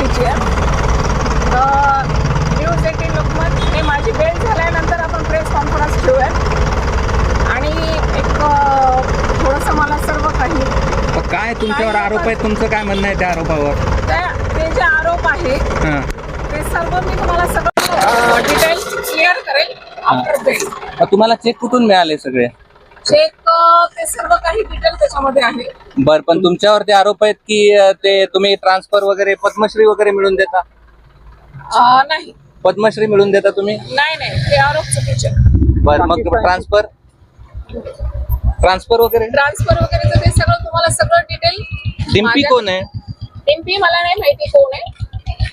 तारखेची आहे. न्यूज 18 लोकमत हे माझी बेल झाल्यानंतर आपण प्रेस कॉन्फरन्स ठेवूया आणि एक थोडंसं मला सर्व काही काय तुमच्यावर आरोप आहे, तुमचं काय म्हणणं आहे त्या आरोपावर? ते जे आरोप आहे ते सर्व मी तुम्हाला सगळं डिटेल क्लिअर करेल आफ्टर बेल. तुम्हाला चेक कुठून मिळाले सगळे? चेक ते सर्व काही डिटेल त्याच्यामध्ये आहे. बर, पण तुमच्यावर ते आरोप आहेत की ते तुम्ही ट्रान्सफर वगैरे पद्मश्री वगैरे मिळून देता? नाही पद्मश्री मिळून देता तुम्ही? नाही ते आरोप चुकीचे. बर, मग ट्रान्सफर वगैरे ते सगळं तुम्हाला सगळं डिटेल. डिम्पी कोण आहे? डिम्पी मला नाही माहिती कोण आहे,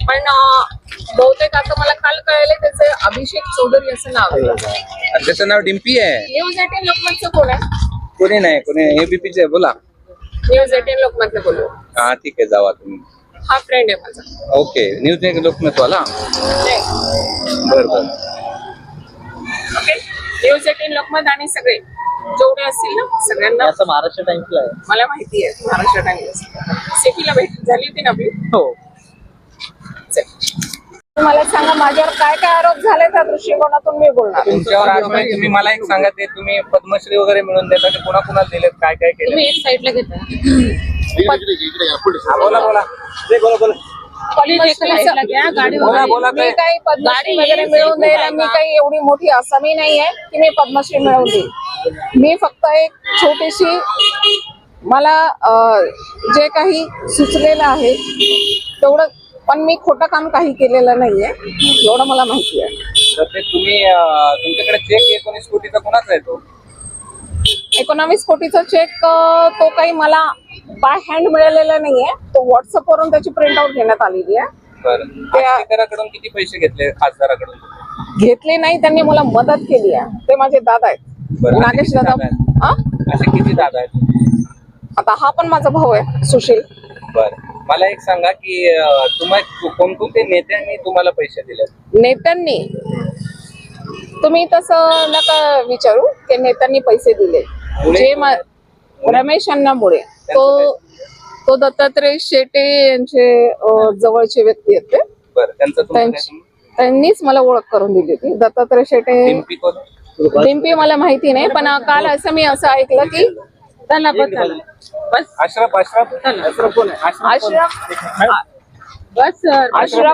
पण बहुतेक आता मला काल कळले त्याचे अभिषेक चौधरी असं नाव आहे. त्याचं नाव डिम्पी आहे? न्यूज 18 लोकमतचं कोण आहे? कोणी नाही, कोणी एबीपीचे बोला. न्यूज 18 लोकमतचं बोलू. हा ठीक आहे, जावा तुम्ही. हा फ्रेंड आहे माझा. ओके, न्यूज 18 लोकमत वाला. बर बर, ओके. न्यूज 18 लोकमत आणि सगळे जेवढे असतील ना सगळ्यांना महाराष्ट्र टाइम्सला आहे, मला माहिती आहे. महाराष्ट्र टाइम्स सेफीला भेट झाली होती ना आपली. हो. मला सांगा माझ्यावर काय काय आरोप झाले त्या दृष्टिकोनातून मी बोलणार. तुमच्यावर आरोप आहे. तुम्ही मला एक सांगा, ते तुम्ही पद्मश्री वगैरे मिळून देता ते कुणाकुणाला दिलेत, काय काय केलं? तुम्ही एक साईडला घेता. बोला बोला बोला. बोला बोला. मी काही पद्मश्री वगैरे मिळवून द्यायला मी काही एवढी मोठी आसामी नाही आहे की मी पद्मश्री मिळवून देईल. मी फक्त एक छोटीशी मला जे काही सुचलेलं आहे तेवढं, पण मी खोटं काम काही केलेलं नाहीये एवढं मला माहिती आहे. तर ते तुम्ही तुमच्याकडे चेक 19 कोटीचा कोणाचा आहे तो? 19 कोटीचा चेक तो काही मला बाय हँड मिळालेला नाहीये. तो व्हॉट्सअप वरून त्याची प्रिंट आउट घेण्यात आलेली आहे. खासदाराकडून किती पैसे घेतले? खासदाराकडून घेतले नाही, त्यांनी मला मदत केली आहे. ते माझे दादा आहेत, नागेश दादा. असे किती दादा आहेत? आता हा पण माझा भाऊ आहे, सुशील. बर, मला एक सांगा की तुम्हाला कोणकोणते नेत्यांनी तुम्हाला पैसे दिले? नेत्यांनी तुम्ही तसं नका विचारू की नेत्यांनी पैसे दिले. जे रमेश अण्णामुळे तो दत्तात्रय शेटे यांचे जवळचे व्यक्ती आहेत ते. बरं, त्यांनीच मला ओळख करून दिली होती. दत्तात्रय शेटे. डिम्पी मला माहिती नाही, पण काल असं मी असं ऐकलं की अशरफ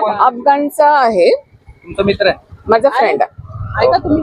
अफगाणचा आहे, तुमचा मित्र आहे, माझा फ्रेंड आहे. ऐका तुम्ही.